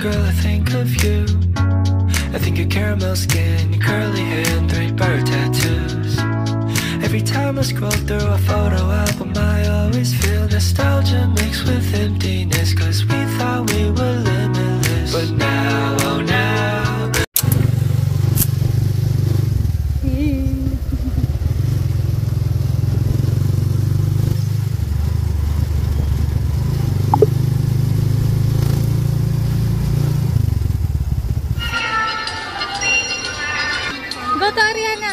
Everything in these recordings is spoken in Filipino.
girl, I think of you. I think your caramel skin, your curly hair, and 3-bird tattoos. Every time I scroll through a photo album, I always feel nostalgia mixed with emptiness, 'cause we thought we were limitless. But now, oh now, go to Ariana.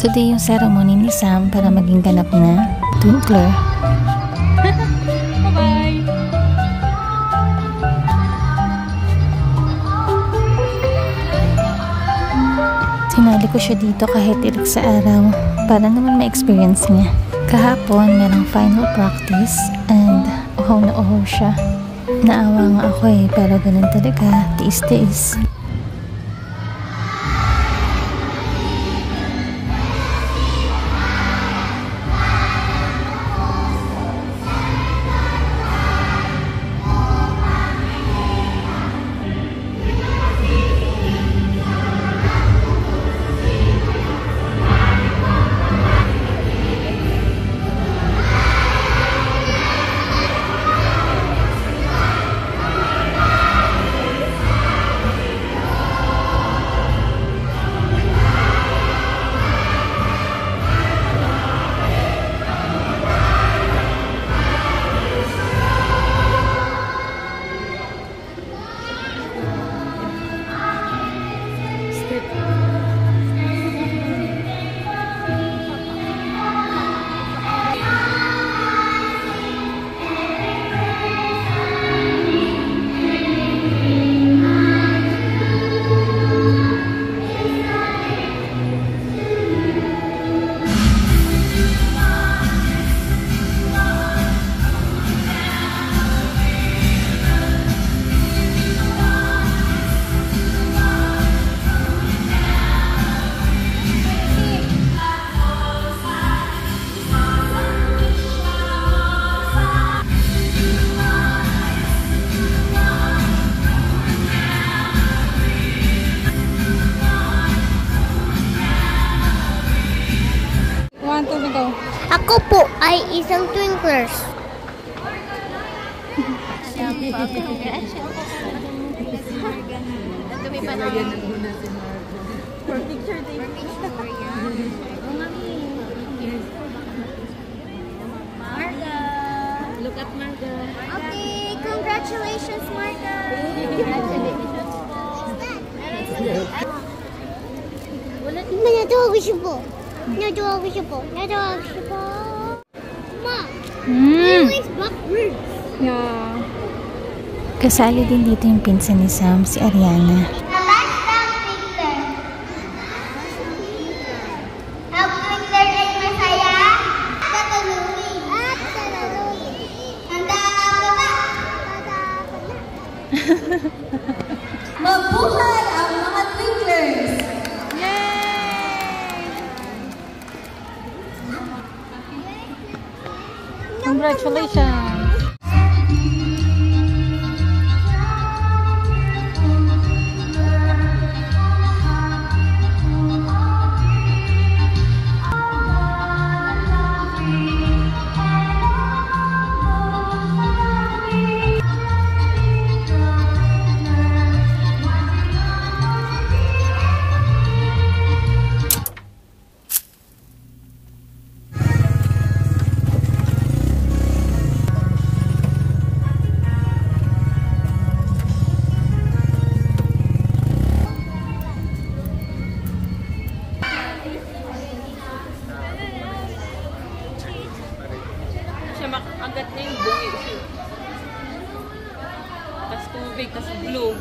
Today yung ceremony ni Sam para maging ganap na twinkler. Bye-bye! Sinali ko siya dito kahit irik sa araw para naman ma-experience niya. Kahapon, merong final practice and uhaw na uhaw siya. Naawa nga ako pero ganun talaga, tiis-tiis. Ako po ay isang twinklers. Marga! Look at Marga. Okay, congratulations, Marga! Natawag ko siya po. Natawag ko siya po. Natawag ko siya po. Ma! He likes backwards. Yeah. Kasali din dito yung pinsan ni Sam, si Ariana. Mabuhay ang mga twinklers! Yay! Congratulations! Agad na yung bungi. Tapos tubig, tapos blue.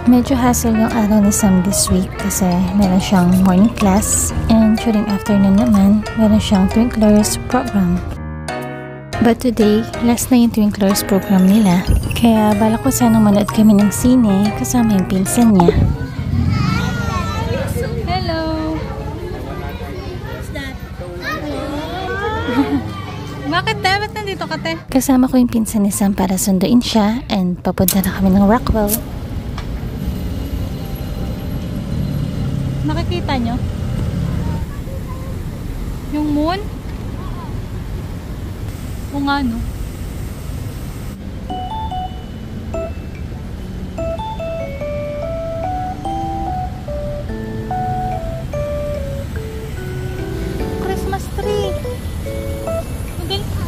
Medyo hassle yung araw ni Sam this week kasi meron siyang morning class and during afternoon naman, meron siyang Twinklers program. But today, last na yung Twinklers program nila. Kaya balak ko sanang manood kami ng sine kasama yung pinsan niya. Hello! Bakit te? Ba't nandito ka te? Kasama ko yung pinsan ni Sam para sunduin siya and papunta na kami ng Rockwell. Nakikita nyo? Yung moon? O nga no? Christmas tree! Maganda.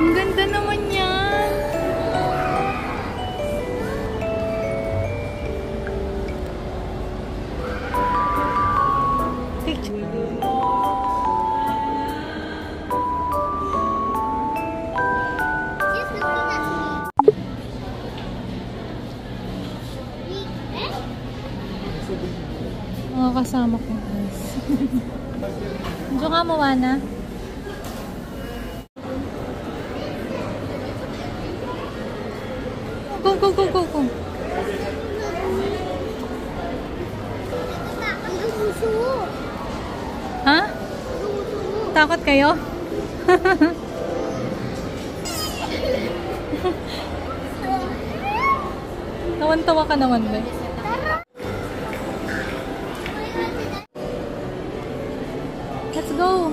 Ang ganda naman yan! Picture. She's looking at me. Mga kasama ko guys. Diyo nga mo, Wana. Go, go, go, go, go. Ha? Takot kayo? Tawan-tawa ka naman ba? Let's go!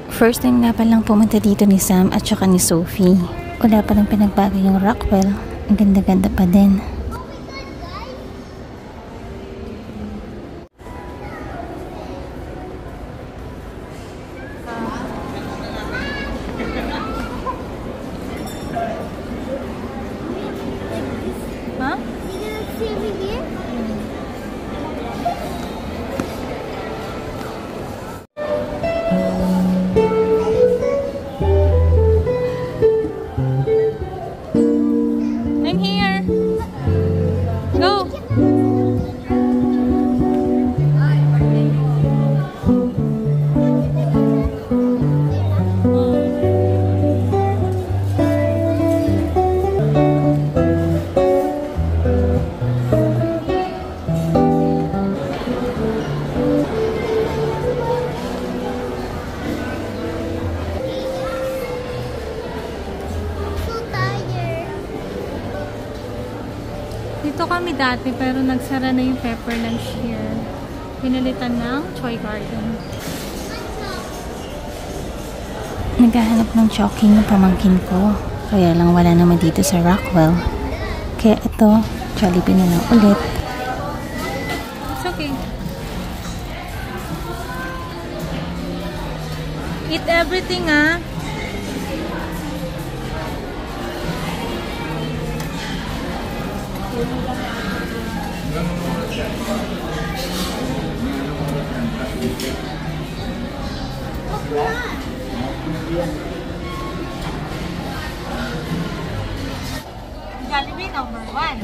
First time nga palang pumunta dito ni Sam at saka ni Sophie. Wala palang pinagbago yung Rockwell. Ang ganda-ganda pa din. Ha? You gonna see me here? I'm here! Go! So tired. Dito kami dati pero nagsara na yung Pepper Lunch here. Pinalitan ng Choi Garden. Naghahanap ng choking yung pamangkin ko. Kaya lang wala naman dito sa Rockwell. Kaya ito, Jollibee na lang ulit. It's okay. Eat everything, ah. Jollibee number 1.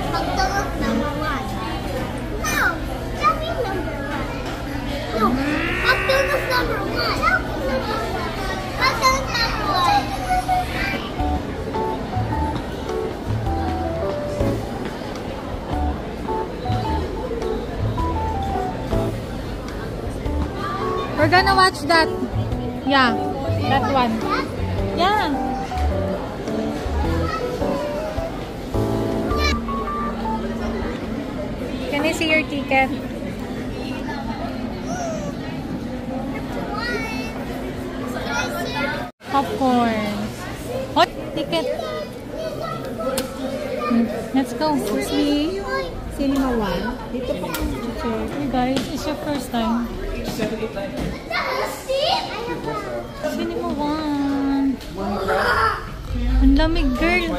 McDonald's number 1. No, Jollibee number 1. No, McDonald's number 1. McDonald's number 1. We're gonna watch that. Yeah, that one. Yeah. Can I see your ticket? Popcorn. Hot ticket. Let's go. Excuse me. Cinema 1. Dito po kami teacher. Hey guys, it's your first time. Cinema 1. Ang lamig, girl.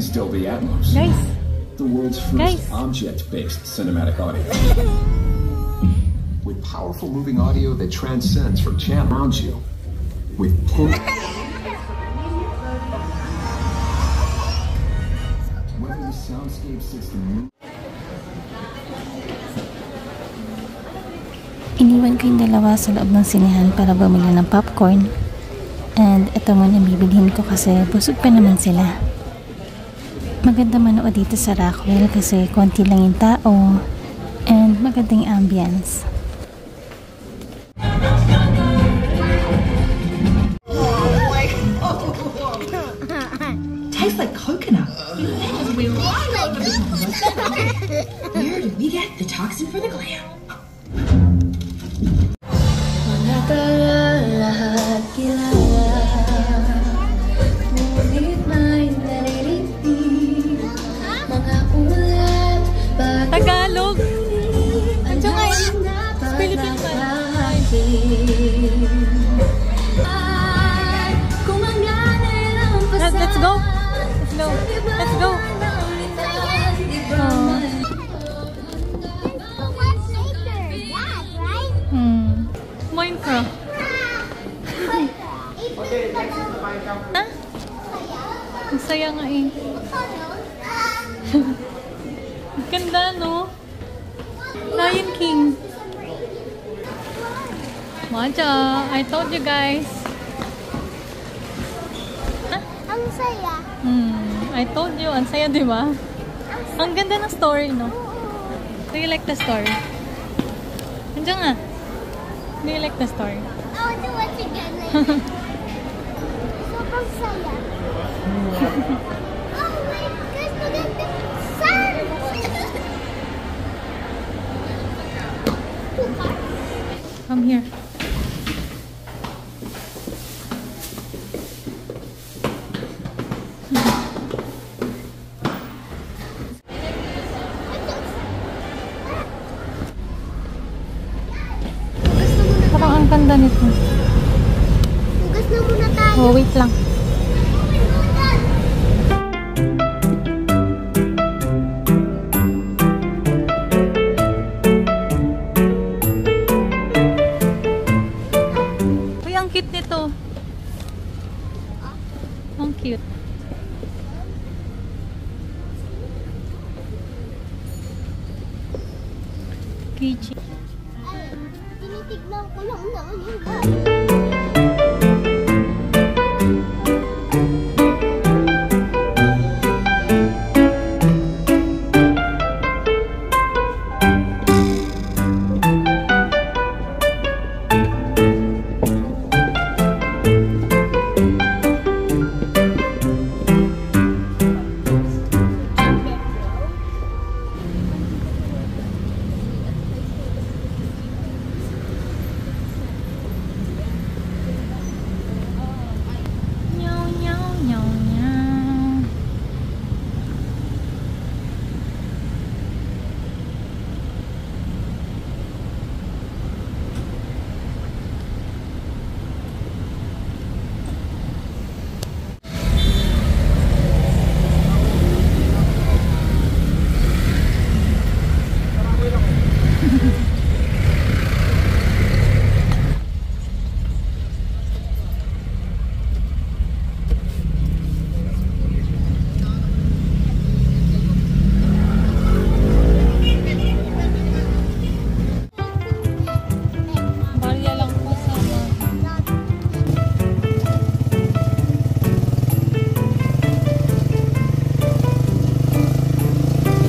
is Dolby Atmos, Guys, the world's first object-based cinematic audio. With powerful moving audio that transcends from channel around you. With 10... Whether the soundscape sits the moon... Iniwan ko yung dalawa sa loob ng sinehan para bumili ng popcorn. And ito muna bibilhin ko kasi busog pa naman sila. Maganda manood dito sa Rockwell kasi konti lang yung tao and magandang ambience. Tastes like coconut. Where did we get the toxin for the glam? Tagalog. Andiyan nga yun. Philippine pa. Let's go. Let's go. Let's go. Minecraft. Ha? Ang saya nga eh. Ganda, no? Lion King. Maja, I told you guys. Ang saya. I told you, ang saya, di ba? Ang ganda ng story, no? Do you like the story? Andiyan nga. Do you like the story? I want to watch again. Sobrang saya. Oh my gosh, look at the sun! Come here. Parang ang ganda nito. Hugas na muna tayo. Oh, wait lang. Uy, ang cute nito. Ang cute. Keychain. Tinitignan ko lang naman yung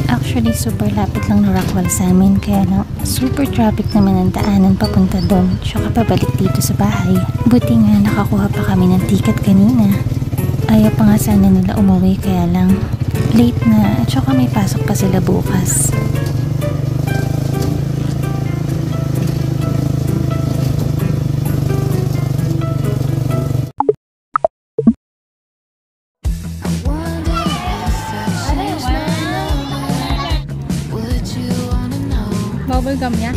Actually, super lapit lang na Rockwell sa amin. Kaya lang, super traffic naman ang daanan papunta doon. Tsaka pabalik dito sa bahay. Buti nga nakakuha pa kami ng ticket kanina. Ayaw pa nga sana nila umuwi kaya lang late na at tsaka may pasok pa sila bukas. Bubble gum niya.